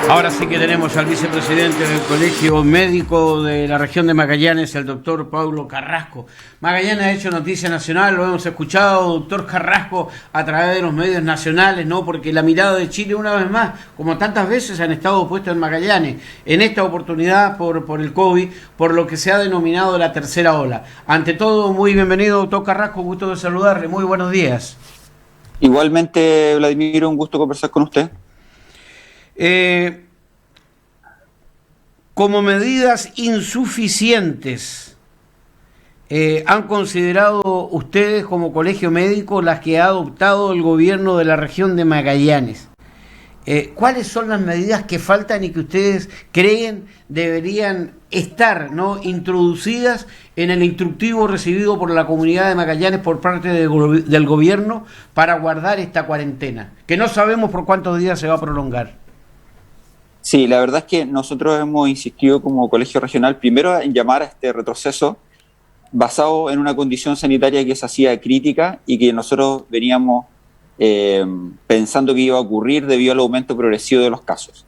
Ahora sí que tenemos al vicepresidente del Colegio Médico de la región de Magallanes, el doctor Paulo Carrasco. Magallanes ha hecho noticia nacional, lo hemos escuchado, doctor Carrasco, a través de los medios nacionales, ¿no? Porque la mirada de Chile, una vez más, como tantas veces, han estado puestos en Magallanes. En esta oportunidad, por el COVID, por lo que se ha denominado la tercera ola. Ante todo, muy bienvenido, doctor Carrasco, gusto de saludarle, muy buenos días. Igualmente, Vladimir, un gusto conversar con usted. Como medidas insuficientes, ¿han considerado ustedes como colegio médico las que ha adoptado el gobierno de la región de Magallanes? ¿Cuáles son las medidas que faltan y que ustedes creen deberían estar, ¿no?, introducidas en el instructivo recibido por la comunidad de Magallanes por parte del gobierno para guardar esta cuarentena, que no sabemos por cuántos días se va a prolongar? Sí, la verdad es que nosotros hemos insistido como colegio regional primero en llamar a este retroceso basado en una condición sanitaria que se hacía crítica y que nosotros veníamos pensando que iba a ocurrir debido al aumento progresivo de los casos.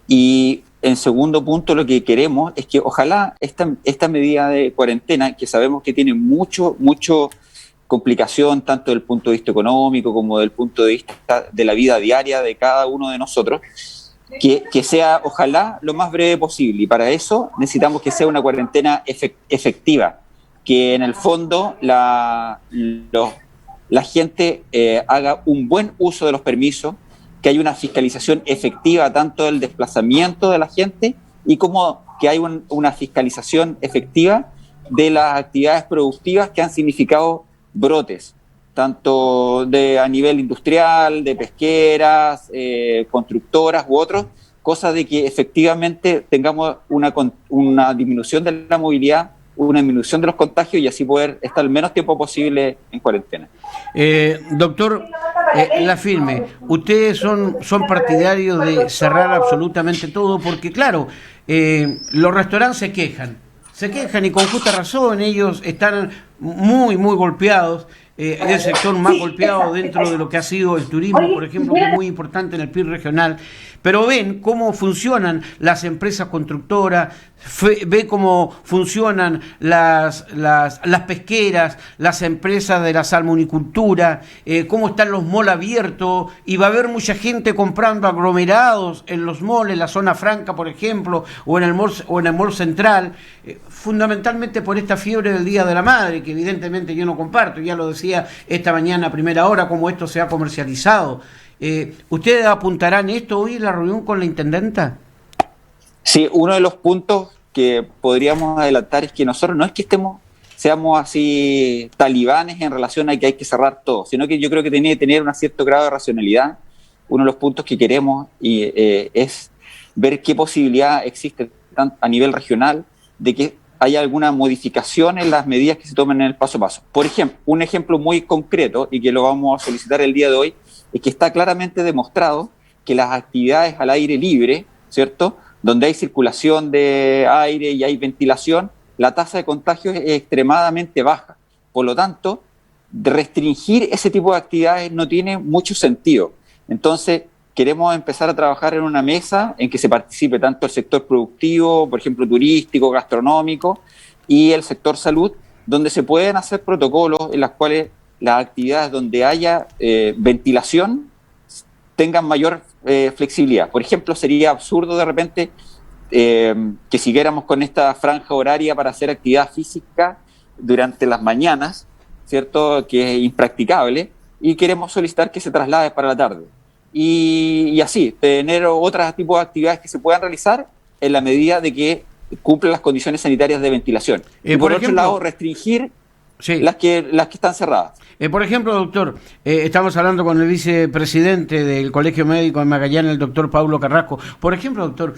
Y en segundo punto, lo que queremos es que ojalá esta medida de cuarentena, que sabemos que tiene mucho complicación tanto desde el punto de vista económico como desde el punto de vista de la vida diaria de cada uno de nosotros, que sea, ojalá, lo más breve posible. Y para eso necesitamos que sea una cuarentena efectiva, que en el fondo la gente haga un buen uso de los permisos, que haya una fiscalización efectiva tanto del desplazamiento de la gente y como que haya una fiscalización efectiva de las actividades productivas que han significado brotes, tanto a nivel industrial, de pesqueras, constructoras u otros, cosa de que efectivamente tengamos una disminución de la movilidad, una disminución de los contagios y así poder estar el menos tiempo posible en cuarentena. Doctor Lafirme, ustedes son partidarios de cerrar absolutamente todo porque, claro, los restaurantes se quejan y con justa razón, ellos están muy golpeados. Es el sector más golpeado dentro de lo que ha sido el turismo, por ejemplo, que es muy importante en el PIB regional, pero ven cómo funcionan las empresas constructoras, ve cómo funcionan las pesqueras, las empresas de la salmonicultura, cómo están los malls abiertos, y va a haber mucha gente comprando aglomerados en los malls, en la zona franca, por ejemplo, o en el mall central, fundamentalmente por esta fiebre del Día de la Madre, que evidentemente yo no comparto, ya lo decía esta mañana a primera hora, cómo esto se ha comercializado. ¿Ustedes apuntarán esto hoy en la reunión con la intendenta? Sí, uno de los puntos que podríamos adelantar es que nosotros no es que seamos así talibanes en relación a que hay que cerrar todo, sino que yo creo que tiene que tener un cierto grado de racionalidad. Uno de los puntos que queremos es ver qué posibilidad existe a nivel regional de que haya alguna modificación en las medidas que se tomen en el paso a paso. Por ejemplo, un ejemplo muy concreto y que lo vamos a solicitar el día de hoy es que está claramente demostrado que las actividades al aire libre, ¿cierto?, donde hay circulación de aire y hay ventilación, la tasa de contagio es extremadamente baja. Por lo tanto, restringir ese tipo de actividades no tiene mucho sentido. Entonces, queremos empezar a trabajar en una mesa en que se participe tanto el sector productivo, por ejemplo, turístico, gastronómico, y el sector salud, donde se pueden hacer protocolos en los cuales las actividades donde haya ventilación tengan mayor flexibilidad. Por ejemplo, sería absurdo de repente que siguiéramos con esta franja horaria para hacer actividad física durante las mañanas, ¿cierto?, que es impracticable, y queremos solicitar que se traslade para la tarde. Y así, tener otros tipos de actividades que se puedan realizar en la medida de que cumplan las condiciones sanitarias de ventilación. Y por otro lado, restringir las que están cerradas. Por ejemplo, doctor, estamos hablando con el vicepresidente del Colegio Médico de Magallanes, el doctor Paulo Carrasco. Por ejemplo, doctor,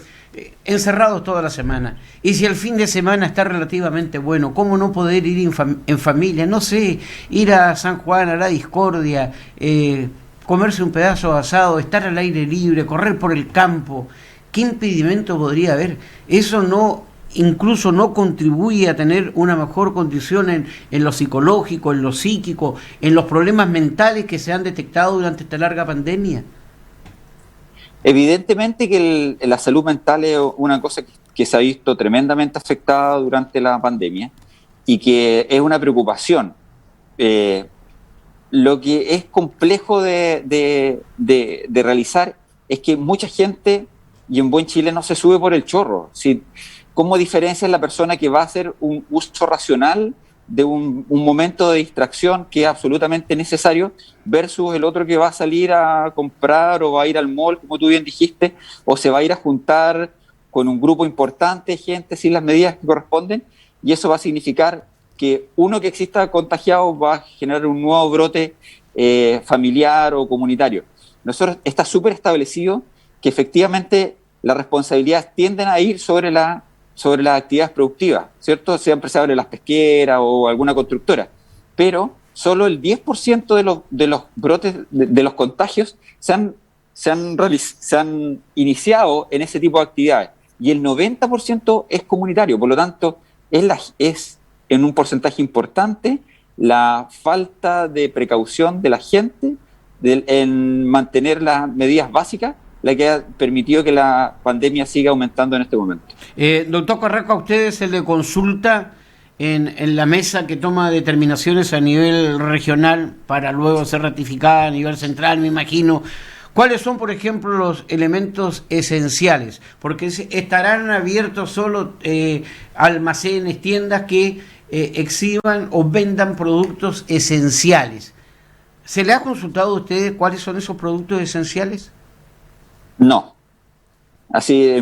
encerrados toda la semana, y si el fin de semana está relativamente bueno, ¿cómo no poder ir en familia? No sé, ir a San Juan, a la Discordia, comerse un pedazo de asado, estar al aire libre, correr por el campo. ¿qué impedimento podría haber? Eso no, incluso no contribuye a tener una mejor condición en lo psicológico, en lo psíquico, en los problemas mentales que se han detectado durante esta larga pandemia. Evidentemente que la salud mental es una cosa que se ha visto tremendamente afectada durante la pandemia y que es una preocupación. Lo que es complejo de realizar es que mucha gente, y en buen chileno, se sube por el chorro. ¿Sí? ¿Cómo diferencia la persona que va a hacer un uso racional de un momento de distracción que es absolutamente necesario versus el otro que va a salir a comprar o va a ir al mall, como tú bien dijiste, o se va a ir a juntar con un grupo importante de gente sin las medidas que corresponden? Y eso va a significar que uno que exista contagiado va a generar un nuevo brote familiar o comunitario. Nosotros está súper establecido que efectivamente las responsabilidades tienden a ir sobre las actividades productivas, ¿cierto? Sean empresarios de las pesqueras o alguna constructora, pero solo el 10% de los brotes, de los contagios se han iniciado en ese tipo de actividades y el 90% es comunitario, por lo tanto es en un porcentaje importante la falta de precaución de la gente en mantener las medidas básicas la que ha permitido que la pandemia siga aumentando en este momento. Doctor Carrasco, a ustedes se le consulta en la mesa que toma determinaciones a nivel regional para luego ser ratificada a nivel central, me imagino. ¿Cuáles son, por ejemplo, los elementos esenciales? Porque estarán abiertos solo almacenes, tiendas que exhiban o vendan productos esenciales. ¿Se le ha consultado a ustedes cuáles son esos productos esenciales? No. Así,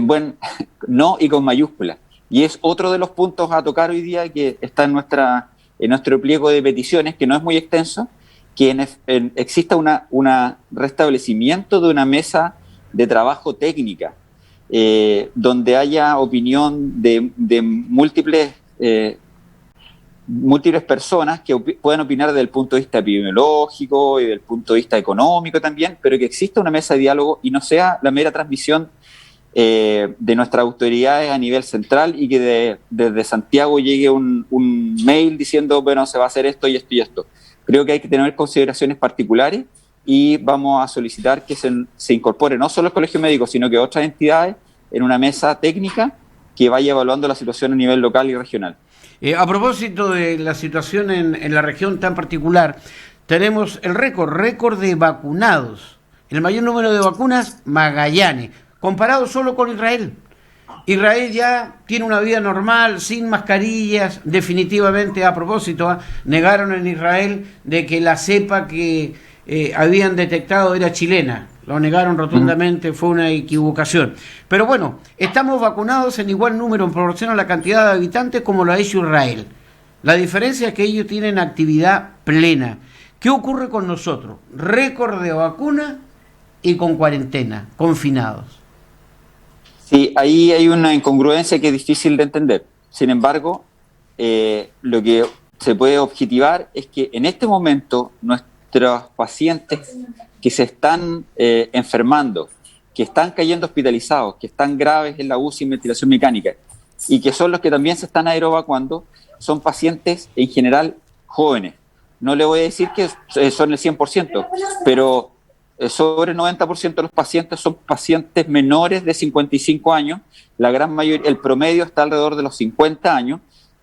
no y con mayúsculas. Y es otro de los puntos a tocar hoy día que está en nuestro pliego de peticiones, que no es muy extenso, que exista un restablecimiento de una mesa de trabajo técnica, donde haya opinión de múltiples personas que puedan opinar desde el punto de vista epidemiológico y desde el punto de vista económico también, pero que exista una mesa de diálogo y no sea la mera transmisión de nuestras autoridades a nivel central y que desde Santiago llegue un mail diciendo, bueno, se va a hacer esto y esto y esto. Creo que hay que tener consideraciones particulares y vamos a solicitar que se incorpore no solo el Colegio Médico, sino que otras entidades en una mesa técnica que vaya evaluando la situación a nivel local y regional. A propósito de la situación en la región tan particular, tenemos el récord de vacunados. El mayor número de vacunas, Magallanes, comparado solo con Israel. Israel ya tiene una vida normal, sin mascarillas, definitivamente. A propósito, negaron en Israel de que la cepa que habían detectado era chilena. Lo negaron rotundamente, fue una equivocación. Pero bueno, estamos vacunados en igual número en proporción a la cantidad de habitantes como lo ha hecho Israel. La diferencia es que ellos tienen actividad plena. ¿Qué ocurre con nosotros? Récord de vacuna y con cuarentena, confinados. Sí, ahí hay una incongruencia que es difícil de entender. Sin embargo, lo que se puede objetivar es que en este momento nuestros pacientes que se están enfermando, que están cayendo hospitalizados, que están graves en la UCI y en ventilación mecánica, y que son los que también se están aerovacuando, son pacientes en general jóvenes. No le voy a decir que son el 100%, pero sobre el 90% de los pacientes son pacientes menores de 55 años, la gran mayoría, el promedio está alrededor de los 50 años,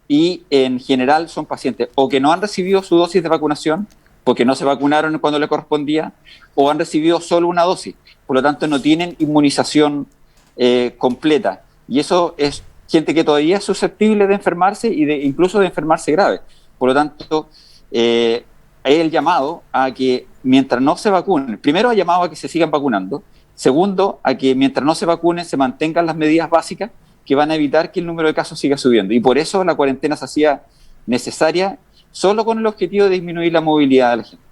y en general son pacientes o que no han recibido su dosis de vacunación, porque no se vacunaron cuando le correspondía, o han recibido solo una dosis, por lo tanto no tienen inmunización completa, y eso es gente que todavía es susceptible de enfermarse y incluso de enfermarse grave. Por lo tanto, es el llamado a que mientras no se vacunen, primero ha llamado a que se sigan vacunando, segundo, a que mientras no se vacunen se mantengan las medidas básicas que van a evitar que el número de casos siga subiendo, y por eso la cuarentena se hacía necesaria solo con el objetivo de disminuir la movilidad de la gente.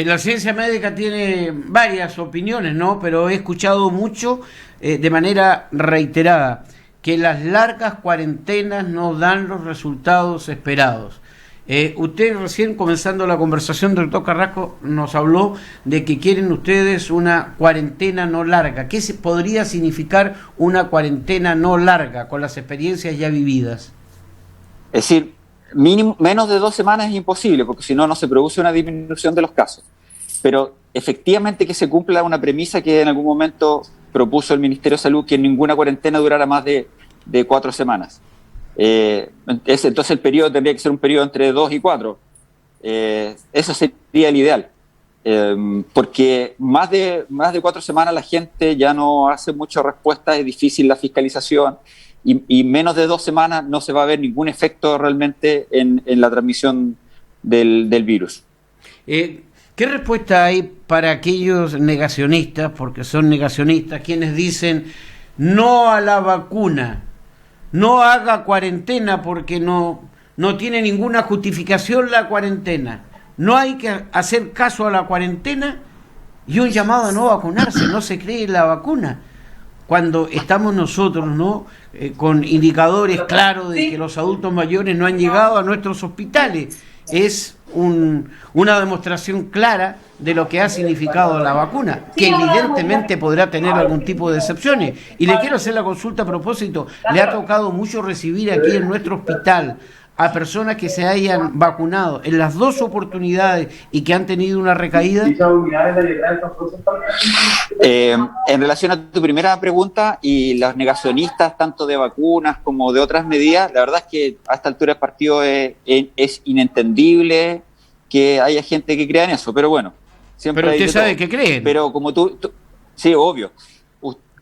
La ciencia médica tiene varias opiniones, ¿no? Pero he escuchado mucho de manera reiterada que las largas cuarentenas no dan los resultados esperados. Usted recién comenzando la conversación, doctor Carrasco, nos habló de que quieren ustedes una cuarentena no larga. ¿Qué podría significar una cuarentena no larga con las experiencias ya vividas? Es decir, menos de 2 semanas es imposible, porque si no, no se produce una disminución de los casos. Pero efectivamente que se cumpla una premisa que en algún momento propuso el Ministerio de Salud, que ninguna cuarentena durara más de 4 semanas. Entonces el periodo tendría que ser un periodo entre 2 y 4. Eso sería el ideal. Porque más de 4 semanas la gente ya no hace mucha respuesta, es difícil la fiscalización, y menos de 2 semanas no se va a ver ningún efecto realmente en la transmisión del virus. ¿Qué respuesta hay para aquellos negacionistas, porque son negacionistas, quienes dicen no a la vacuna, no haga cuarentena porque no tiene ninguna justificación la cuarentena, no hay que hacer caso a la cuarentena, y un llamado a no vacunarse, no se cree en la vacuna? Cuando estamos nosotros, ¿no?, con indicadores claros de que los adultos mayores no han llegado a nuestros hospitales. Es una demostración clara de lo que ha significado la vacuna, que evidentemente podrá tener algún tipo de excepciones. Y le quiero hacer la consulta a propósito. Le ha tocado mucho recibir aquí en nuestro hospital a personas que se hayan vacunado en las 2 oportunidades y que han tenido una recaída. En relación a tu primera pregunta y los negacionistas tanto de vacunas como de otras medidas, la verdad es que a esta altura del partido es inentendible que haya gente que crea en eso, pero bueno. Pero usted sabe que creen. Pero como tú sí, obvio.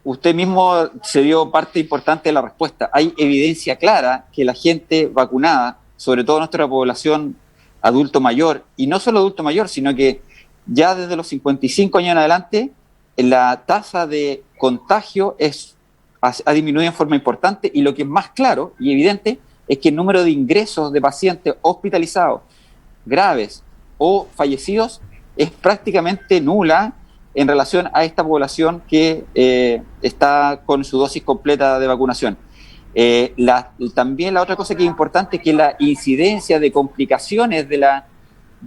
Usted mismo se dio parte importante de la respuesta. Hay evidencia clara que la gente vacunada, sobre todo nuestra población adulto mayor, y no solo adulto mayor, sino que ya desde los 55 años en adelante, la tasa de contagio ha disminuido en forma importante, y lo que es más claro y evidente es que el número de ingresos de pacientes hospitalizados graves o fallecidos es prácticamente nula en relación a esta población que está con su dosis completa de vacunación. También la otra cosa que es importante es que la incidencia de complicaciones de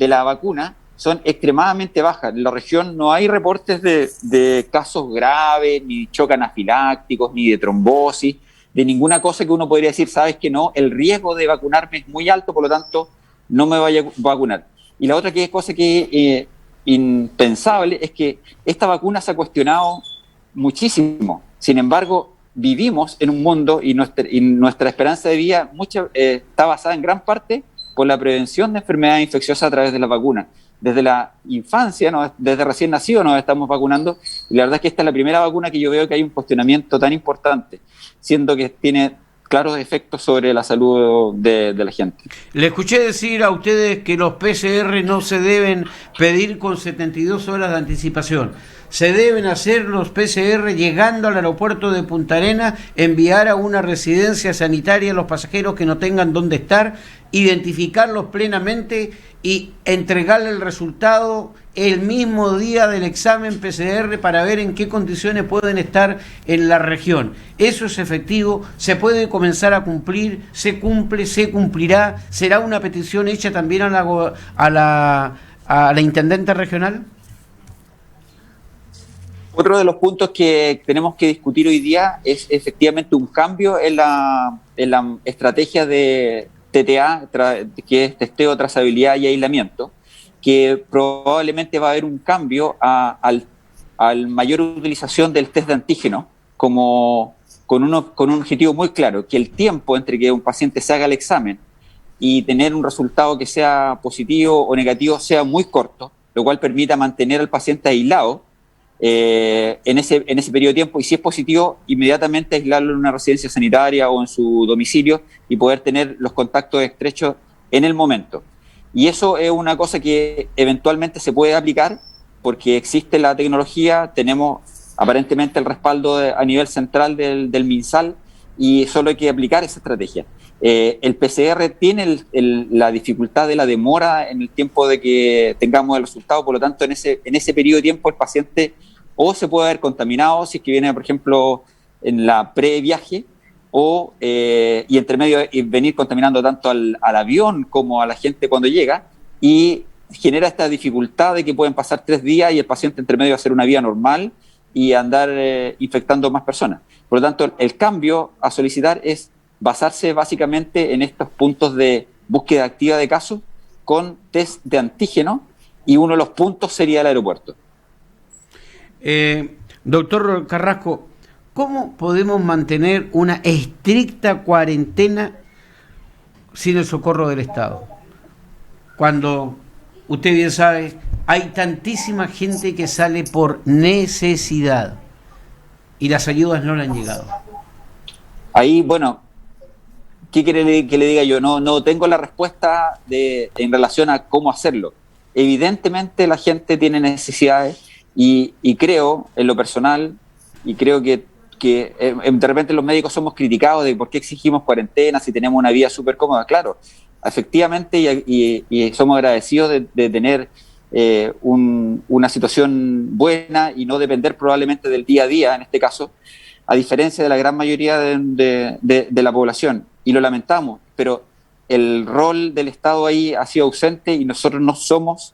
la vacuna son extremadamente bajas. En la región no hay reportes de casos graves, ni choques anafilácticos, ni de trombosis, de ninguna cosa que uno podría decir, sabes que no, el riesgo de vacunarme es muy alto, por lo tanto no me vaya a vacunar. Y la otra cosa que impensable es que esta vacuna se ha cuestionado muchísimo. Sin embargo, vivimos en un mundo y nuestra esperanza de vida está basada en gran parte por la prevención de enfermedades infecciosas a través de la vacuna. Desde la infancia, desde recién nacido nos estamos vacunando, y la verdad es que esta es la primera vacuna que yo veo que hay un cuestionamiento tan importante, siendo que tiene claros efectos sobre la salud de la gente. Le escuché decir a ustedes que los PCR no se deben pedir con 72 horas de anticipación. Se deben hacer los PCR llegando al aeropuerto de Punta Arenas, enviar a una residencia sanitaria a los pasajeros que no tengan dónde estar, identificarlos plenamente y entregarle el resultado el mismo día del examen PCR para ver en qué condiciones pueden estar en la región. Eso es efectivo, se puede comenzar a cumplir, se cumple, se cumplirá. ¿Será una petición hecha también a la intendente regional? Otro de los puntos que tenemos que discutir hoy día es efectivamente un cambio en la estrategia de TTA, que es testeo, trazabilidad y aislamiento, que probablemente va a haber un cambio al mayor utilización del test de antígeno con un objetivo muy claro, que el tiempo entre que un paciente se haga el examen y tener un resultado que sea positivo o negativo sea muy corto, lo cual permita mantener al paciente aislado en ese periodo de tiempo, y si es positivo, inmediatamente aislarlo en una residencia sanitaria o en su domicilio y poder tener los contactos estrechos en el momento. Y eso es una cosa que eventualmente se puede aplicar porque existe la tecnología, tenemos aparentemente el respaldo a nivel central del MinSal, y solo hay que aplicar esa estrategia. El PCR tiene la dificultad de la demora en el tiempo de que tengamos el resultado, por lo tanto en ese periodo de tiempo el paciente o se puede haber contaminado si es que viene, por ejemplo, en la previaje, y entre medio venir contaminando tanto al avión como a la gente cuando llega, y genera esta dificultad de que pueden pasar 3 días y el paciente entre medio va a hacer una vida normal y andar infectando más personas. Por lo tanto, el cambio a solicitar es basarse básicamente en estos puntos de búsqueda activa de casos con test de antígeno, y uno de los puntos sería el aeropuerto. Doctor Carrasco, ¿cómo podemos mantener una estricta cuarentena sin el socorro del Estado? Cuando, usted bien sabe, hay tantísima gente que sale por necesidad y las ayudas no le han llegado. Ahí, bueno, ¿qué quiere que le diga yo? No tengo la respuesta en relación a cómo hacerlo. Evidentemente la gente tiene necesidades y creo, en lo personal, y creo que de repente los médicos somos criticados de por qué exigimos cuarentena si tenemos una vida súper cómoda. Claro, efectivamente, y somos agradecidos de tener una situación buena y no depender probablemente del día a día, en este caso, a diferencia de la gran mayoría de la población. Y lo lamentamos, pero el rol del Estado ahí ha sido ausente y nosotros no somos,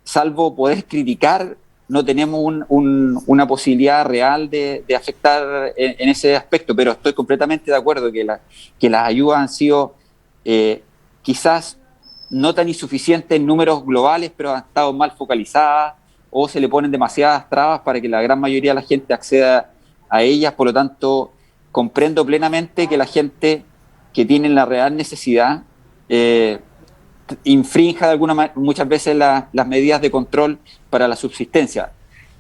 salvo poder criticar, no tenemos una posibilidad real de afectar en ese aspecto, pero estoy completamente de acuerdo que las ayudas han sido quizás no tan insuficientes en números globales, pero han estado mal focalizadas o se le ponen demasiadas trabas para que la gran mayoría de la gente acceda a ellas. Por lo tanto, comprendo plenamente que la gente que tiene la real necesidad infrinja de alguna manera muchas veces las medidas de control para la subsistencia.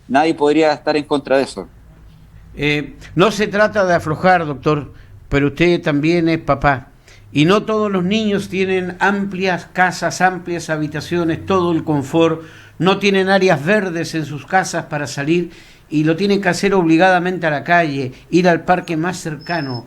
Nadie podría estar en contra de eso. No se trata de aflojar, doctor, pero usted también es papá. Y no todos los niños tienen amplias casas, amplias habitaciones, todo el confort, no tienen áreas verdes en sus casas para salir y lo tienen que hacer obligadamente a la calle, ir al parque más cercano.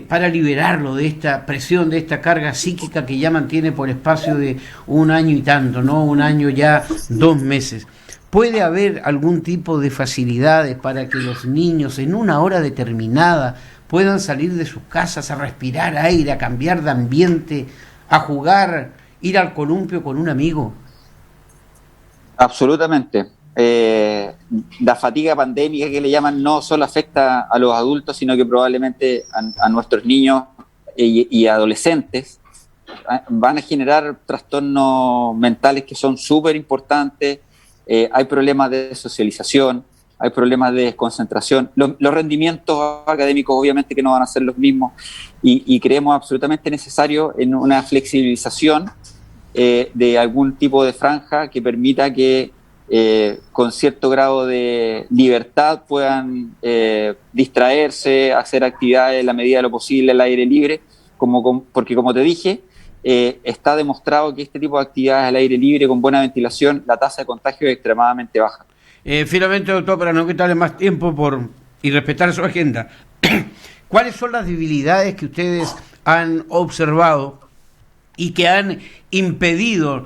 Para liberarlo de esta presión, de esta carga psíquica que ya mantiene por espacio de 1 año y tanto, ¿no? 1 año ya, 2 meses. ¿Puede haber algún tipo de facilidades para que los niños en una hora determinada puedan salir de sus casas a respirar aire, a cambiar de ambiente, a jugar, ir al columpio con un amigo? Absolutamente. La fatiga pandémica que le llaman no solo afecta a los adultos, sino que probablemente a nuestros niños y adolescentes van a generar trastornos mentales que son súper importantes. Hay problemas de socialización, hay problemas de desconcentración. Los rendimientos académicos obviamente que no van a ser los mismos y creemos absolutamente necesario en una flexibilización de algún tipo de franja que permita que con cierto grado de libertad puedan distraerse, hacer actividades en la medida de lo posible al aire libre, porque como te dije, está demostrado que este tipo de actividades al aire libre con buena ventilación, la tasa de contagio es extremadamente baja. Finalmente, doctor, para no quitarle más tiempo y respetar su agenda, ¿cuáles son las debilidades que ustedes han observado y que han impedido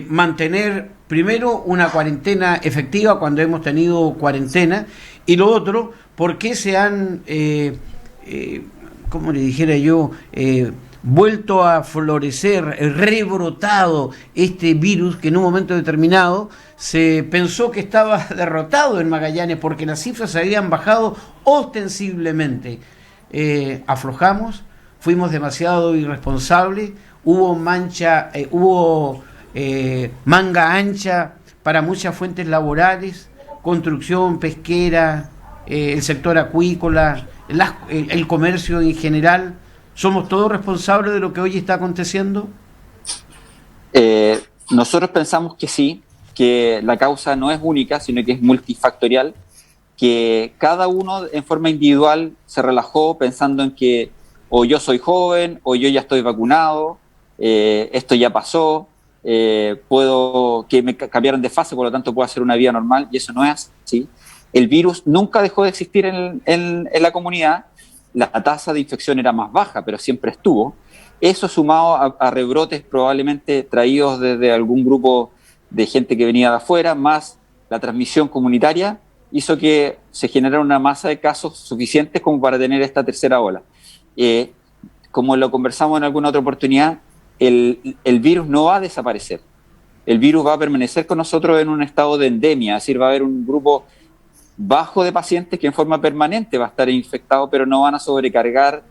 mantener primero una cuarentena efectiva cuando hemos tenido cuarentena, y lo otro, por qué se han, como le dijera yo, vuelto a florecer, rebrotado este virus que en un momento determinado se pensó que estaba derrotado en Magallanes porque las cifras habían bajado ostensiblemente? Aflojamos, fuimos demasiado irresponsables, hubo manga ancha para muchas fuentes laborales, construcción, pesquera, el sector acuícola, el comercio en general. ¿Somos todos responsables de lo que hoy está aconteciendo? Nosotros pensamos que sí, que la causa no es única, sino que es multifactorial, que cada uno en forma individual se relajó pensando en que o yo soy joven, o yo ya estoy vacunado, esto ya pasó, que me cambiaron de fase, por lo tanto puedo hacer una vida normal, y eso no es así. El virus nunca dejó de existir en la comunidad, la tasa de infección era más baja, pero siempre estuvo. Eso sumado a rebrotes probablemente traídos desde algún grupo de gente que venía de afuera, más la transmisión comunitaria, hizo que se generara una masa de casos suficientes como para tener esta tercera ola. como lo conversamos en alguna otra oportunidad, el virus no va a desaparecer. El virus va a permanecer con nosotros en un estado de endemia, es decir, va a haber un grupo bajo de pacientes que en forma permanente va a estar infectado, pero no van a sobrecargar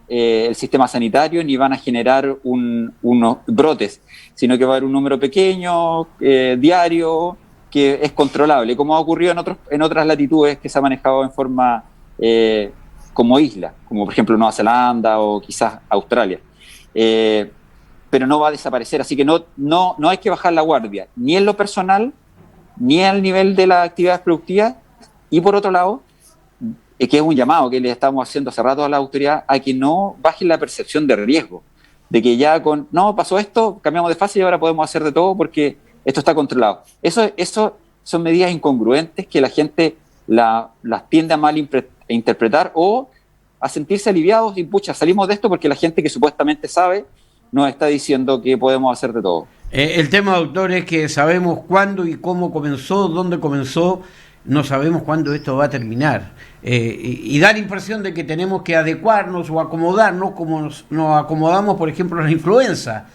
el sistema sanitario ni van a generar unos brotes, sino que va a haber un número pequeño, diario, que es controlable, como ha ocurrido en otras latitudes que se ha manejado en forma como isla, como por ejemplo Nueva Zelanda o quizás Australia. Pero no va a desaparecer, así que no hay que bajar la guardia, ni en lo personal, ni al nivel de las actividades productivas, y por otro lado, que es un llamado que le estamos haciendo hace rato a la autoridad, a que no bajen la percepción de riesgo, de que ya no, pasó esto, cambiamos de fase y ahora podemos hacer de todo porque esto está controlado. Eso son medidas incongruentes que la gente las tiende a interpretar o a sentirse aliviados y pucha, salimos de esto porque la gente que supuestamente sabe nos está diciendo que podemos hacer de todo. El tema, doctor, es que sabemos cuándo y cómo comenzó, dónde comenzó, no sabemos cuándo esto va a terminar. Y da la impresión de que tenemos que adecuarnos o acomodarnos como nos acomodamos, por ejemplo, a la influenza,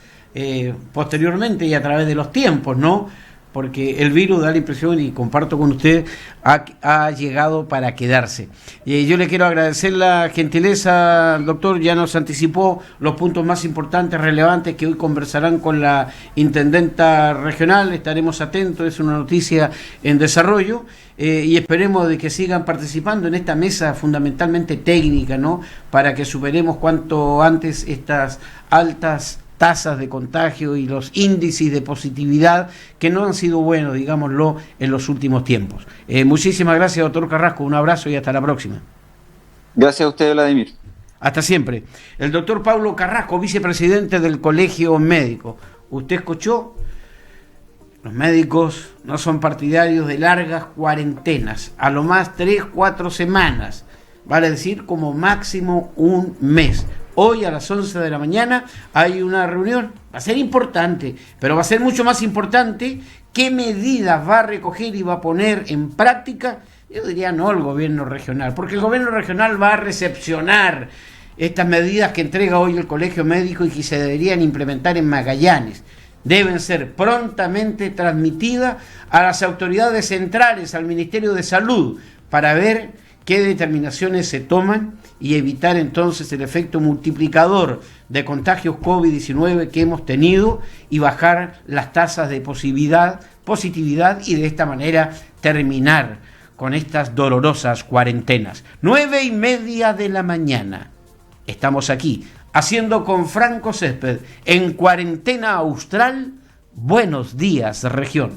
posteriormente y a través de los tiempos, ¿no? Porque el virus, da la impresión, y comparto con usted, ha llegado para quedarse. Yo le quiero agradecer la gentileza, doctor, ya nos anticipó los puntos más importantes, relevantes, que hoy conversarán con la intendenta regional, estaremos atentos, es una noticia en desarrollo, y esperemos de que sigan participando en esta mesa fundamentalmente técnica, ¿no? Para que superemos cuanto antes estas altas tasas de contagio y los índices de positividad que no han sido buenos, digámoslo, en los últimos tiempos. Muchísimas gracias, doctor Carrasco, un abrazo y hasta la próxima. Gracias a usted, Vladimir. Hasta siempre. El doctor Pablo Carrasco, vicepresidente del Colegio Médico. ¿Usted escuchó? Los médicos no son partidarios de largas cuarentenas, a lo más 3-4 semanas, vale decir como máximo un mes. Hoy a las 11 de la mañana hay una reunión, va a ser importante, pero va a ser mucho más importante qué medidas va a recoger y va a poner en práctica, yo diría no el gobierno regional, porque el gobierno regional va a recepcionar estas medidas que entrega hoy el Colegio Médico y que se deberían implementar en Magallanes. Deben ser prontamente transmitidas a las autoridades centrales, al Ministerio de Salud, para ver qué determinaciones se toman y evitar entonces el efecto multiplicador de contagios COVID-19 que hemos tenido y bajar las tasas de positividad y de esta manera terminar con estas dolorosas cuarentenas. 9:30 de la mañana. Estamos aquí haciendo con Franco Césped en Cuarentena Austral. Buenos días, región.